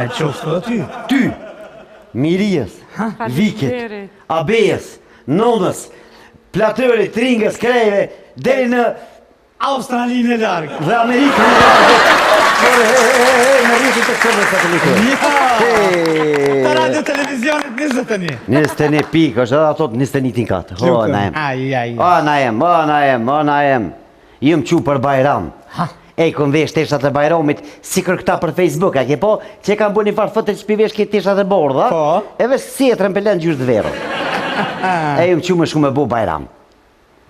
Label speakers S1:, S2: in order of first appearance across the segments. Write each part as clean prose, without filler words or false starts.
S1: E qoftë dhe ty.
S2: Ty, Mirijës, Vikit, Abejes, Nonës, Platërit, Tringës, Krejve, deri në
S1: Australinë e largë.
S2: dhe Amerikën e largë. Në rritë të këtërve satelitore.
S1: Të radio televizionit 21.
S2: 21 pikë, është edhe ato 21 tinkatë. O, na jem. O, na jem. Jëm që për Bajram. Ej, kom vesh teshat e Bajramit, si kër këta për Facebook, a ke po, që kam bu një farë fëtë që pivesh këtë teshat e bordha, e vesh si e trempelen gjysh dhe verë. E jëm që më shumë e bu Bajram.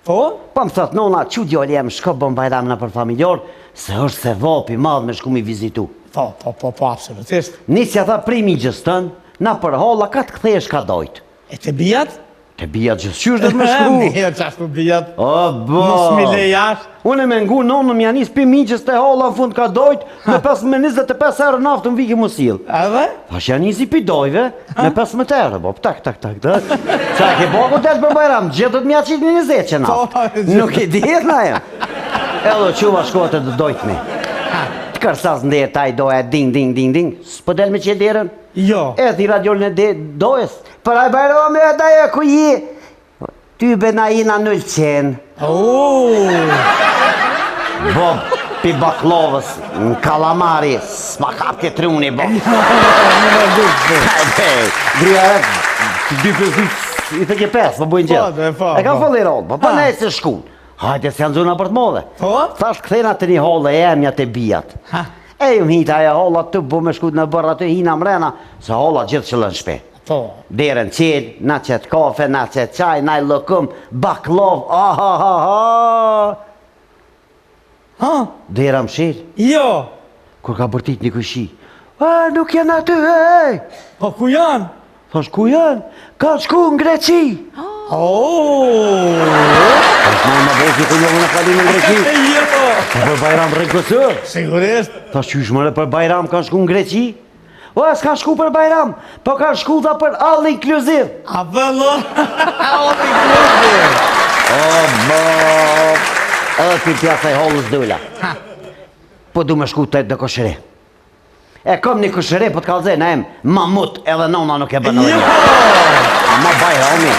S1: Po?
S2: Po më thot, nona, që djoli jem shko bën Bajram në për familjar, se është se vapi madhë me shku mi vizitu.
S1: Po, absolutisht.
S2: Nisja tha primi gjëstën, na për holla ka të kthejesh ka dojt.
S1: E të bijat?
S2: Të bijat gjithë, qysh dhe të me shkru?
S1: Mirë, qashtu bijat.
S2: O, bo!
S1: Mos mi le jash.
S2: Unë me ngu nonë më janis për miqës të holla në fund ka dojt, me 25 erë naftë më viki musil.
S1: Edhe?
S2: Thash janisi për dojve, me 15 erë, bo, tak. Qa ke boku të për Bajram, gjithët mja qitë një 20 që naftë. Nuk i dihet na jem. Edhe quva shkote të dojtmi. Të kërsas në dhe taj doja ding, s'po del me që derën?
S1: Jo.
S2: E thi radiolën e dojës, për aj Bajram e daja ku je, ty bena ina 0 Bob, pi baklovës, në kalamari, s'ma kap ke truni, Bob. Grijaret, 2+2, i të ke 5, po bujnë gjithë. E kam fëlliron, po pa nejtë se shkun. Hajde se janë zona për të modhe. Thash këthena të një holle e emja të bijat. E ju hita e holla të bu me shkut në bërra të hina mrena, se holla gjithë që lën shpe. Derën qelë, na qëtë kafe, na qëtë qaj, na i lëkëm, baklov, Dera më shirë.
S1: Jo.
S2: Kur ka bërtit një kushi. Nuk janë aty, hej!
S1: Po ku janë?
S2: Thash, ku janë? Ka shku në Greqi. Thash, ma bëjë ku një vënë kalim në Greqi.
S1: Jo.
S2: Për Bajram rënkësër.
S1: Sigurisht.
S2: Thash, qysh mëre për Bajram ka shku në Greqi? S'ka shku për Bajram, po ka shku dha për all inkluziv.
S1: A vëllo? All inkluziv.
S2: Bo, edhe të pjasa i hollës dula. Po du me shku të dhe koshëre. E kom një koshëre, po t'kallëzhe, na em, mamut edhe nona nuk e bënë dhe një. Ma Bajrami,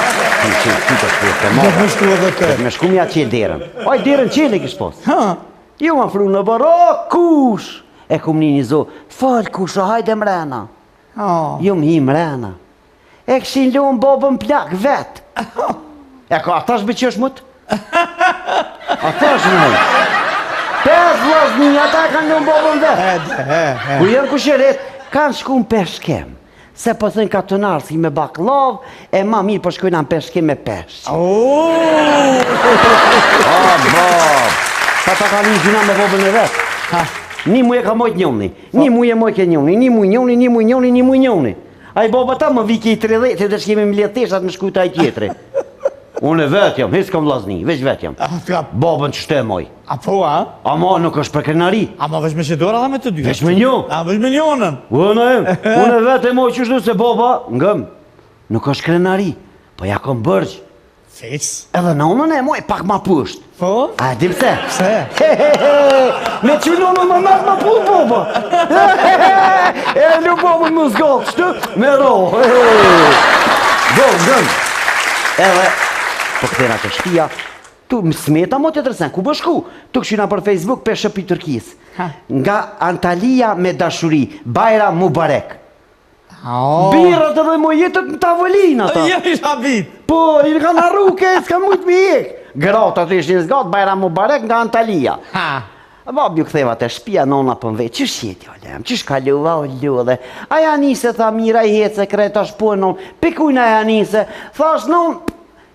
S1: do me shku edhe të.
S2: Me shku mja qelë derën. Oj, derën qelë e kishë posë. Jo ma fru në bërë, kush? E kum një zo, falë kusha, hajde mrena. Jo më hi mrena. E këshin luën bobën plak vetë. E ka atash bëqesh mut? Atash mëj. 5 vlasni, ata kanë luën bobën vetë. Kur jenë kusheret, kanë shku në peshkem. Se po thënë ka të narsi me baklov, e ma mirë po shkujna në peshkem me pesh. Bob, ta ka një gjuna me bobën e vetë. Një mu e ka mojt njoni, një mu e mojt ke njoni, një mu njoni. A i boba ta më viki i 30 dhe shkemi më leteshat në shkujta i tjetëri. Unë e vetë jam, hisë kam vlazni, veç vetë jam. Bobën që shte moj.
S1: A po, a?
S2: A ma nuk është për krenari.
S1: A ma veç me qedora dhe me të dy.
S2: Veç me njo.
S1: A veç me njonën.
S2: Unë e vetë e moj që shtu se boba, ngëm, nuk është krenari, po ja kom bërgjë.
S1: Fix.
S2: Edhe nonën e moj pak ma pusht.
S1: Po?
S2: A di pse?
S1: Pse?
S2: Me që nonën më mërë ma pusht, boba. E lu bobën më zgatë, shtu, me ro. Ngëm. Edhe, po këtena të shpia, tu më smeta mo të tërsen, ku bëshku? Tu këshina për Facebook për shëpi Turkis. Nga Antalija me dashuri, Bajram Mubarek. Birat edhe mo jetët në tavolin ata.
S1: Jo isha bit.
S2: Po, i kanë arru ke, s'ka mujtë mi jek. Gratë atë ishtë një zgatë, Bajram Mubarek nga Antalija. Babi ju këtheva të shpia nona për mvej, qësh jeti o lem, qësh ka luva o luve. Aja nise, tha mira i hece, kreta shpunon, pikujna aja nise, thash non,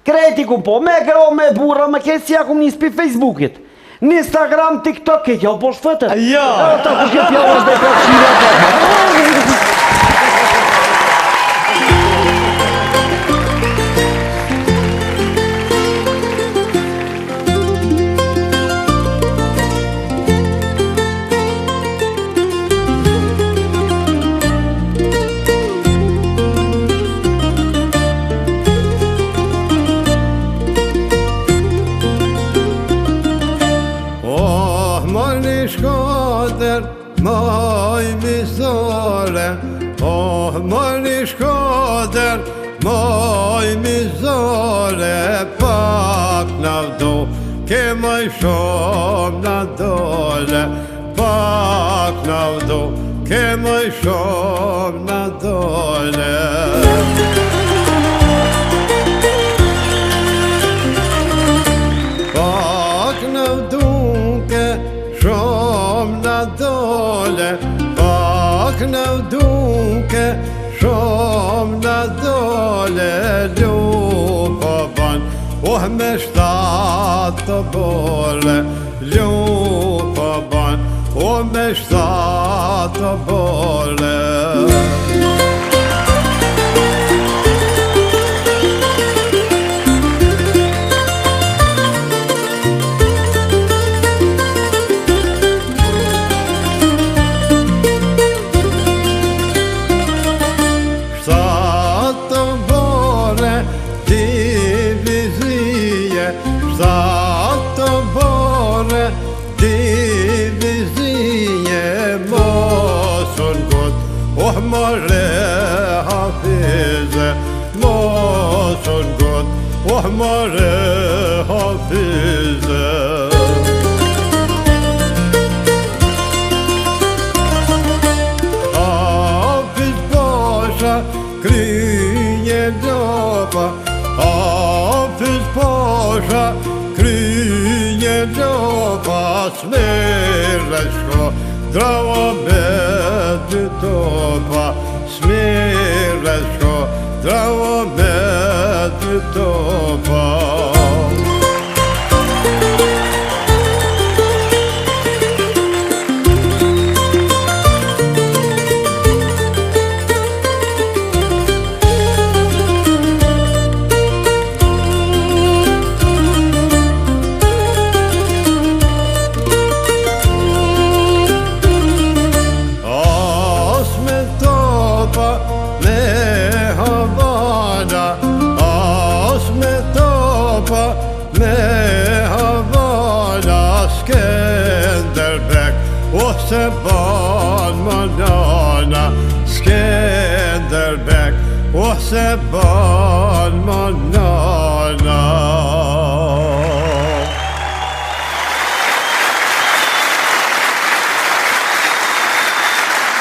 S2: kreti ku po, me gro, me burra, me këtë si akum njës për Facebookit. Në Instagram, TikTok, këtë jo po shfëtët.
S1: Jo.
S2: Ta ku shkë pja është dhe ka qira.
S3: maj mizore, oh maj një Shkodër, maj mizore, pak na vdo, ke maj shumë na dole, pak na vdo, ke maj shumë na dole. Pak na vduke, shumë na dole, pak na vduke, shumë na dole, lupa ban, oh me 7 të bole, lupa ban, oh me 7 të bole. Oh more hafize, mosun god, oh more hafize. Hafiz pasha, krije lopa, Hafiz pasha, krije lopa, smere shko, drava me dy topa, smire shko, drava me dy topa. Se ban manana, Skanderbeg, och se ban manana.